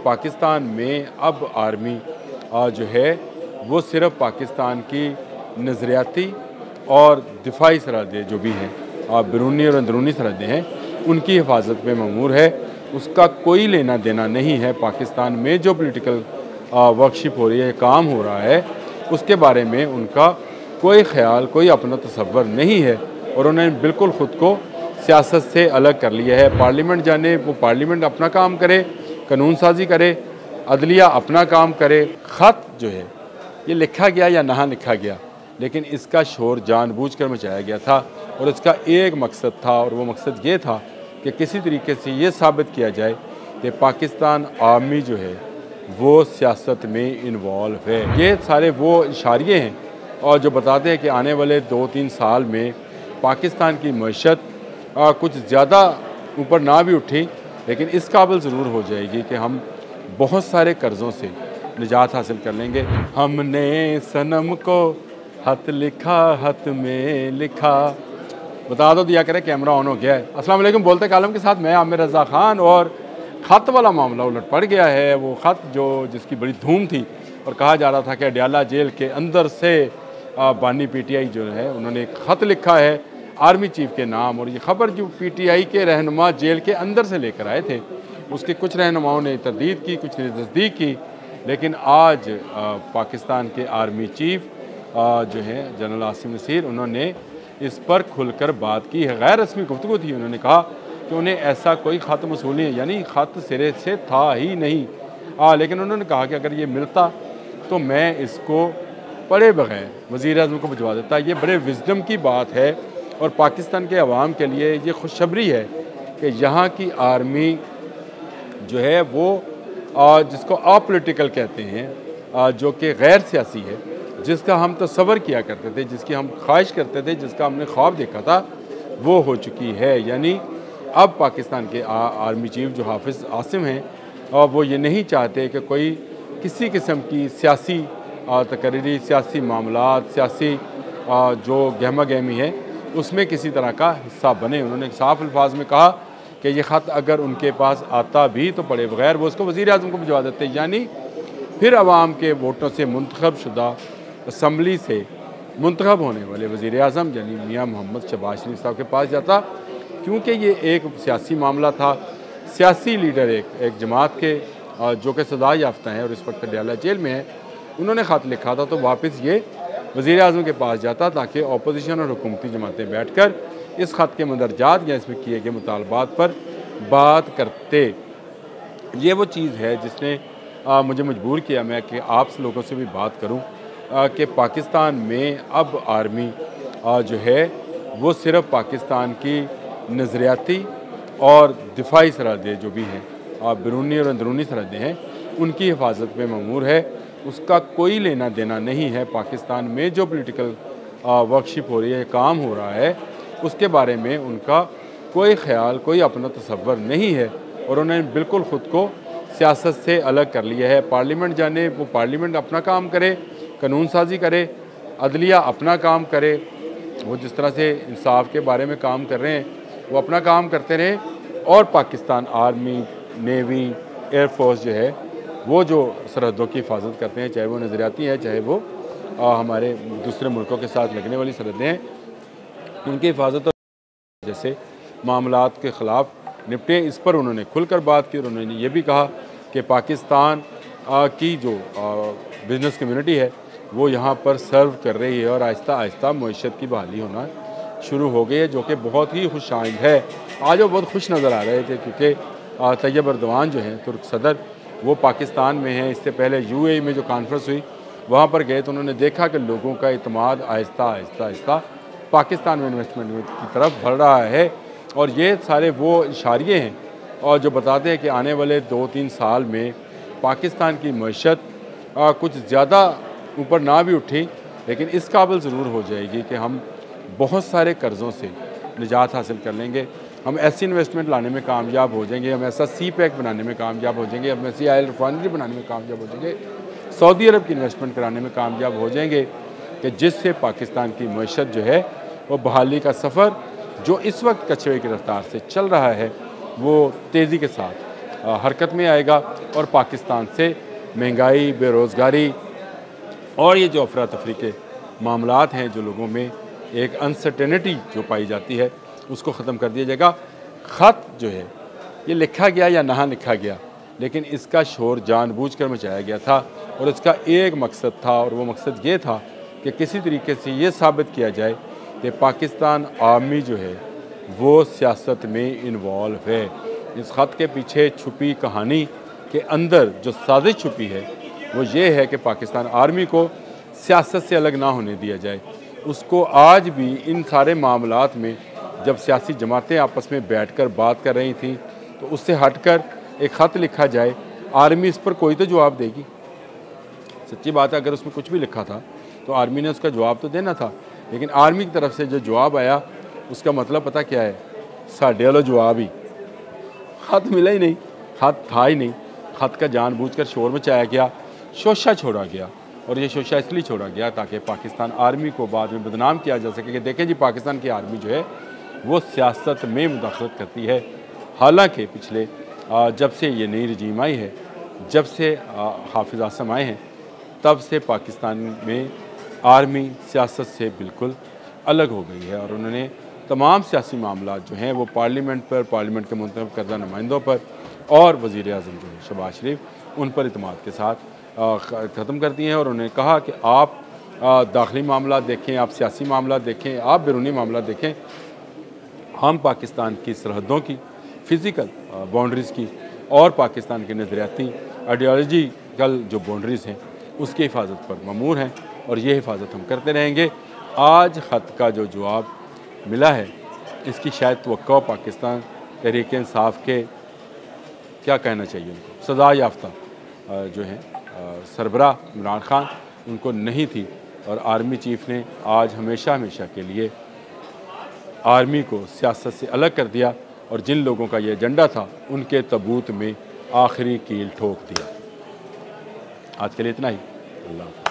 पाकिस्तान में अब आर्मी जो है वो सिर्फ पाकिस्तान की नज़रियाती और दिफाई सरहदें जो भी हैं, बैरूनी और अंदरूनी सरहदें हैं, उनकी हिफाजत में मअमूर है। उसका कोई लेना देना नहीं है। पाकिस्तान में जो पॉलिटिकल वर्कशिप हो रही है, काम हो रहा है, उसके बारे में उनका कोई ख्याल, कोई अपना तसव्वुर नहीं है और उन्होंने बिल्कुल ख़ुद को सियासत से अलग कर लिया है। पार्लियामेंट जाने, वो पार्लियामेंट अपना काम करे, कानून साजी करे, अदलिया अपना काम करे। ख़त जो है ये लिखा गया या ना लिखा गया, लेकिन इसका शोर जानबूझकर मचाया गया था और इसका एक मकसद था और वो मकसद ये था कि किसी तरीके से ये साबित किया जाए कि पाकिस्तान आर्मी जो है वो सियासत में इन्वॉल्व है। ये सारे वो इशारे हैं और जो बताते हैं कि आने वाले 2-3 साल में पाकिस्तान की मईशत कुछ ज़्यादा ऊपर ना भी उठी, लेकिन इस काबिल ज़रूर हो जाएगी कि हम बहुत सारे कर्ज़ों से निजात हासिल कर लेंगे। हमने सनम को हत लिखा, हत में लिखा। बता दो दिया करे, कैमरा ऑन हो गया है। अस्सलाम वालेकुम, बोलते कालम के साथ मैं आमिर रज़ा ख़ान। और ख़त वाला मामला उलट पड़ गया है। वो ख़त जिसकी बड़ी धूम थी और कहा जा रहा था कि अडयाला जेल के अंदर से बानी PTI जो है उन्होंने एक ख़त लिखा है आर्मी चीफ के नाम, और ये ख़बर जो PTI के रहनुमा जेल के अंदर से लेकर आए थे, उसके कुछ रहनुमाओं ने तरदीद की, कुछ ने तस्दीक की, लेकिन आज पाकिस्तान के आर्मी चीफ जो है जनरल आसिम नसीर, उन्होंने इस पर खुलकर बात की है। गैर रस्मी गुफ्तगू थी। उन्होंने कहा कि उन्हें ऐसा कोई ख़त मसूल नहीं है, यानी ख़त सिरे से था ही नहीं। लेकिन उन्होंने कहा कि अगर ये मिलता तो मैं इसको पढ़े बगैर वज़ीर-ए-आज़म को भिजवा देता। ये बड़े विज़डम की बात है और पाकिस्तान के अवाम के लिए ये खुशखबरी है कि यहाँ की आर्मी जो है वो जिसको अपॉलिटिकल कहते हैं, जो कि गैर सियासी है, जिसका हम तसव्वुर किया करते थे, जिसकी हम ख्वाहिश करते थे, जिसका हमने ख्वाब देखा था, वो हो चुकी है। यानी अब पाकिस्तान के आर्मी चीफ जो हाफिज़ आसिम हैं, वो ये नहीं चाहते कि कोई किसी किस्म की सियासी तकरीरी, सियासी मामलात, सियासी जो गहमा गहमी है, उसमें किसी तरह का हिस्सा बने। उन्होंने साफ अल्फाज में कहा कि ये ख़त अगर उनके पास आता भी तो पढ़े बगैर वो उसको वज़ीर-ए-आज़म को भिजवा देते। यानी फिर अवाम के वोटों से मुंतखब शुदा असम्बली से मुंतखब होने वाले वज़ीर-ए-आज़म यानी मियाँ मोहम्मद शहबाज शरीफ साहब के पास जाता, क्योंकि ये एक सियासी मामला था। सियासी लीडर एक जमात के जो कि सज़ा याफ्ता हैं और इस वक्त अडयाला जेल में है, उन्होंने ख़त लिखा था, तो वापस ये वज़ीर-ए-आज़म के पास जाता ताकि अपोजिशन और हुकूमती जमातें बैठकर इस ख़त के मंदरजात या इसमें किए गए मुतालबात पर बात करते। ये वो चीज़ है जिसने मुझे मजबूर किया मैं कि आप लोगों से भी बात करूं कि पाकिस्तान में अब आर्मी जो है वो सिर्फ पाकिस्तान की नज़रियाती और दिफाई सरहदें जो भी हैं, बैरूनी और अंदरूनी सरहदें हैं, उनकी हिफाजत में मअमूर है। उसका कोई लेना देना नहीं है। पाकिस्तान में जो पॉलिटिकल वर्कशिप हो रही है, काम हो रहा है, उसके बारे में उनका कोई ख्याल, कोई अपना तसव्वुर नहीं है और उन्होंने बिल्कुल ख़ुद को सियासत से अलग कर लिया है। पार्लियामेंट जाने, वो पार्लियामेंट अपना काम करे, कानून साजी करे, अदलिया अपना काम करे। वो जिस तरह से इंसाफ के बारे में काम कर रहे हैं, वो अपना काम करते रहें और पाकिस्तान आर्मी, नेवी, एयरफोर्स जो है वो जो सरहदों की हिफाजत करते हैं, चाहे वो नज़रियाती है, चाहे वो हमारे दूसरे मुल्कों के साथ लगने वाली सरहदें हैं, उनकी हिफाजत और जैसे मामलात के ख़िलाफ़ निपटे, इस पर उन्होंने खुलकर बात की। और उन्होंने ये भी कहा कि पाकिस्तान की जो बिज़नेस कम्युनिटी है वो यहाँ पर सर्व कर रही है और आहिस्ता आहिस्ता मईशत की बहाली होना शुरू हो गई है, जो कि बहुत ही खुश आइंद है। आज वो बहुत खुश नज़र आ रहे थे क्योंकि तैयब अर्दवान जो हैं तुर्क सदर, वो पाकिस्तान में हैं। इससे पहले UAE में जो कॉन्फ्रेंस हुई वहाँ पर गए तो उन्होंने देखा कि लोगों का इत्मीनान आहिस्ता आहिस्ता आहिस्ता पाकिस्तान में इन्वेस्टमेंट की तरफ बढ़ रहा है। और ये सारे वो इशारे हैं और जो बताते हैं कि आने वाले 2-3 साल में पाकिस्तान की मईशत कुछ ज़्यादा ऊपर ना भी उठी, लेकिन इस काबिल ज़रूर हो जाएगी कि हम बहुत सारे कर्ज़ों से निजात हासिल कर लेंगे। हम ऐसी इन्वेस्टमेंट लाने में कामयाब हो जाएंगे, हम ऐसा CPEC बनाने में कामयाब हो जाएंगे, हम ऐसी ऑयल रिफाइनरी बनाने में कामयाब हो जाएंगे, सऊदी अरब की इन्वेस्टमेंट कराने में कामयाब हो जाएंगे कि जिससे पाकिस्तान की मईशत जो है वो बहाली का सफ़र जो इस वक्त कछुए की रफ्तार से चल रहा है वो तेज़ी के साथ हरकत में आएगा और पाकिस्तान से महंगाई, बेरोज़गारी और ये जो अफरा तफरी के मामलात हैं, जो लोगों में एक अनसर्टेनिटी जो पाई जाती है, उसको ख़त्म कर दिया जाएगा। ख़त जो है ये लिखा गया या ना लिखा गया, लेकिन इसका शोर जानबूझकर मचाया गया था और इसका एक मकसद था, और वो मकसद ये था कि किसी तरीके से ये साबित किया जाए कि पाकिस्तान आर्मी जो है वो सियासत में इन्वॉल्व है। इस ख़त के पीछे छुपी कहानी के अंदर जो साजिश छुपी है वो ये है कि पाकिस्तान आर्मी को सियासत से अलग ना होने दिया जाए। उसको आज भी इन सारे मामलात में जब सियासी जमातें आपस में बैठकर बात कर रही थी तो उससे हटकर एक ख़त लिखा जाए, आर्मी इस पर कोई तो जवाब देगी। सच्ची बात है, अगर उसमें कुछ भी लिखा था तो आर्मी ने उसका जवाब तो देना था, लेकिन आर्मी की तरफ से जो जवाब आया उसका मतलब पता क्या है, साढ़े वाला जवाब ही, ख़त मिला ही नहीं, ख़त था ही नहीं। ख़त का जानबूझकर शोर मचाया गया, शोशा छोड़ा गया, और ये शोशा इसलिए छोड़ा गया ताकि पाकिस्तान आर्मी को बाद में बदनाम किया जा सके कि देखें जी पाकिस्तान की आर्मी जो है वो सियासत में मुदाखलत करती है। हालांकि पिछले जब से ये नई रजीम आई है, जब से हाफिज़ आसम आए हैं, तब से पाकिस्तान में आर्मी सियासत से बिल्कुल अलग हो गई है और उन्होंने तमाम सियासी मामला जो हैं वो पार्लियामेंट पर, पार्लियामेंट के मुंतखब करदा नुमाइंदों पर और वज़ीर आज़म जो है शहबाज शरीफ, उन पर इत्मीनान के साथ ख़त्म कर दिए हैं। और उन्होंने कहा कि आप दाखिली मामला देखें, आप सियासी मामला देखें, आप बैरूनी मामला देखें, हम पाकिस्तान की सरहदों की, फ़िज़िकल बाउंड्रीज़ की और पाकिस्तान की नज़रियाती आइडियालॉजिकल जो बाउंड्रीज़ हैं उसकी हिफाजत पर ममूर हैं और ये हिफाजत हम करते रहेंगे। आज ख़त का जो जवाब मिला है इसकी शायद तवक्को पाकिस्तान तहरीक इंसाफ के, क्या कहना चाहिए उनको, सज़ा याफ्ता जो हैं सरबराह इमरान खान, उनको नहीं थी। और आर्मी चीफ़ ने आज हमेशा हमेशा के लिए आर्मी को सियासत से अलग कर दिया और जिन लोगों का ये एजेंडा था उनके तबूत में आखिरी कील ठोक दिया। आज के लिए इतना ही। अल्लाह।